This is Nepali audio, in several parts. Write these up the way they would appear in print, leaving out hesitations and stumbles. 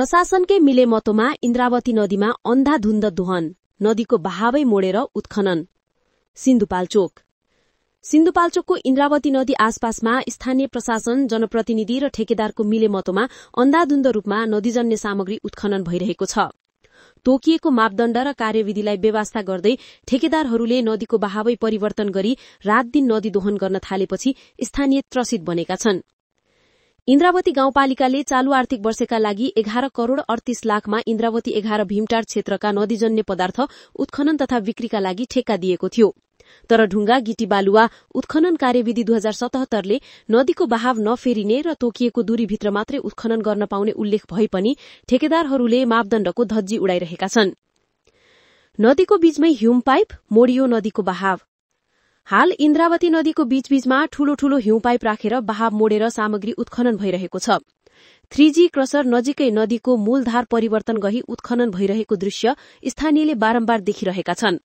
प्रशासनकै मिलेमतोमा इन्द्रावती नदीमा अन्धाधुन्द दोहन, नदीको बहावै मोडेर उत्खनन। सिन्धुपाल्चोकको इन्द्रावती नदी आसपासमा स्थानीय प्रशासन, जनप्रतिनिधि र ठेकेदारको मिलेमतोमा अन्धाधुन्द रूपमा नदीजन्य सामग्री उत्खनन भइरहेको छ। तोकिएको मापदण्ड र कार्यविधिलाई बेवास्ता गर्दै ठेकेदारहरूले नदीको बहावै परिवर्तन गरी रातदिन नदी दोहन गर्न थालेपछि स्थानीय त्रसित बनेका छन्। इन्द्रावती गाउँपालिकाले चालू आर्थिक वर्षका लागि 11 करोड़ 38 लाखमा इन्द्रावती 11 भीमटार क्षेत्रका नदीजन्य पदार्थ उत्खनन तथा बिक्रीका लागि ठेक्का दिएको थियो। तर ढुङ्गा, गिटी, बालुवा उत्खनन कार्यविधि 2077 ले नदीको बहाव नफेरिने र तोकिएको दूरीभित्र मात्रै उत्खनन गर्न पाउने उल्लेख भए पनि ठेकेदारहरूले मापदण्डको धज्जी उडाइरहेका छन्। नदीको बीचमै ह्युम पाइप, मोडियो नदीको बहाव। हाल इन्द्रावती नदीको बीचबीचमा ठूलो ठूलो हिउँ पाइप राखेर बहाव मोडेर सामग्री उत्खनन भइरहेको छ। 3G क्रसर नजिकै नदीको मूलधार परिवर्तन गरी उत्खनन भइरहेको दृश्य स्थानीयले बारम्बार देखिरहेका छन्।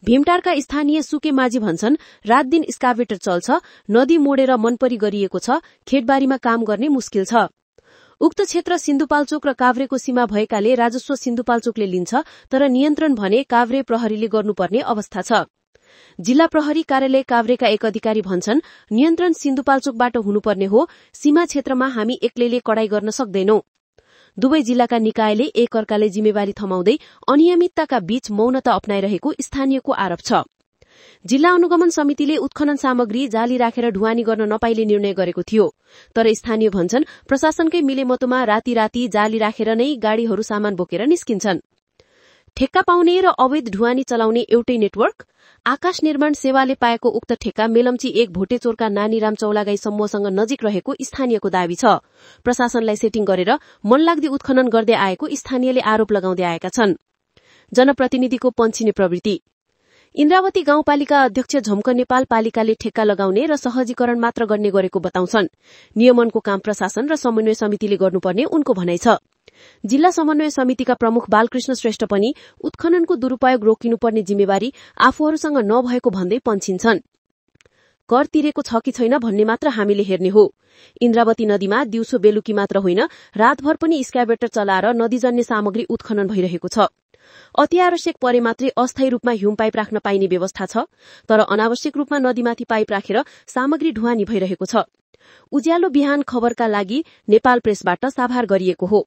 भीमटारका स्थानीय सुके माझी भन्छन्, रात दिन स्काभेटर चल्छ, नदी मोडेर मनपरी गरिएको छ, खेतबारीमा काम गर्ने मुस्किल छ। उक्त क्षेत्र सिन्धुपाल्चोक र काभ्रेको सीमा भएकाले राजस्व सिन्धुपाल्चोकले लिन्छ, तर नियन्त्रण भने काभ्रे प्रहरीले गर्नुपर्ने अवस्था छ। जिल्ला प्रहरी कार्यालय काभ्रेका एक अधिकारी भन्छन्, नियन्त्रण सिन्धुपाल्चोकबाट हुनुपर्ने हो, सीमा क्षेत्रमा हामी एक्लैले कडाई गर्न सक्दैनौं। दुवै जिल्लाका निकायले एक अर्काले जिम्मेवारी थमाउँदै अनियमितताका बीच मौनता अपनाइरहेको स्थानीयको आरोप छ। जिल्ला अनुगमन समितिले उत्खनन सामग्री जाली राखेर ढुवानी गर्न नपाइने निर्णय गरेको थियो। तर स्थानीय भन्छन्, प्रशासनकै मिलेमतोमा राती राती जाली राखेर नै गाड़ीहरू सामान बोकेर निस्किन्छन्। ठेक्का पाउने र अवैध ढुवानी चलाउने एउटै नेटवर्क। आकाश निर्माण सेवाले पाएको उक्त ठेक्का मेलम्ची 1 भोटेचोरका नानीराम चौलागाई समूहसँग नजिक रहेको स्थानीयको दावी छ। प्रशासनलाई सेटिङ गरेर मनलाग्दी उत्खनन गर्दै आएको स्थानीयले आरोप लगाउँदै आएका छन्। जनप्रतिनिधिको पन्छिने प्रवृत्ति। इन्द्रावती गाउँपालिका अध्यक्ष झम्क नेपाल पालिकाले ठेक्का लगाउने र सहजीकरण मात्र गर्ने गरेको बताउँछन्। नियमनको काम प्रशासन र समन्वय समितिले गर्नुपर्ने उनको भनाइ छ। जिल्ला समन्वय समितिका प्रमुख बालकृष्ण श्रेष्ठ पनि उत्खननको दुरूपयोग रोकिनुपर्ने जिम्मेवारी आफूहरूसँग नभएको भन्दै पन्छिन्छन्। कर तिरेको छ कि छैन भन्ने मात्र हामीले हेर्ने हो। इन्द्रावती नदीमा दिउँसो बेलुकी मात्र होइन, रातभर पनि स्क्याभेटर चलाएर नदीजन्य सामग्री उत्खनन भइरहेको छ। अति आवश्यक परे मात्रै अस्थायी रूपमा ह्युम पाइप राख्न पाइने व्यवस्था छ, तर अनावश्यक रूपमा नदीमाथि पाइप राखेर सामग्री ढुवानी भइरहेको छ। उज्यालो बिहान खबरका लागि नेपाल प्रेसबाट साभार गरिएको हो।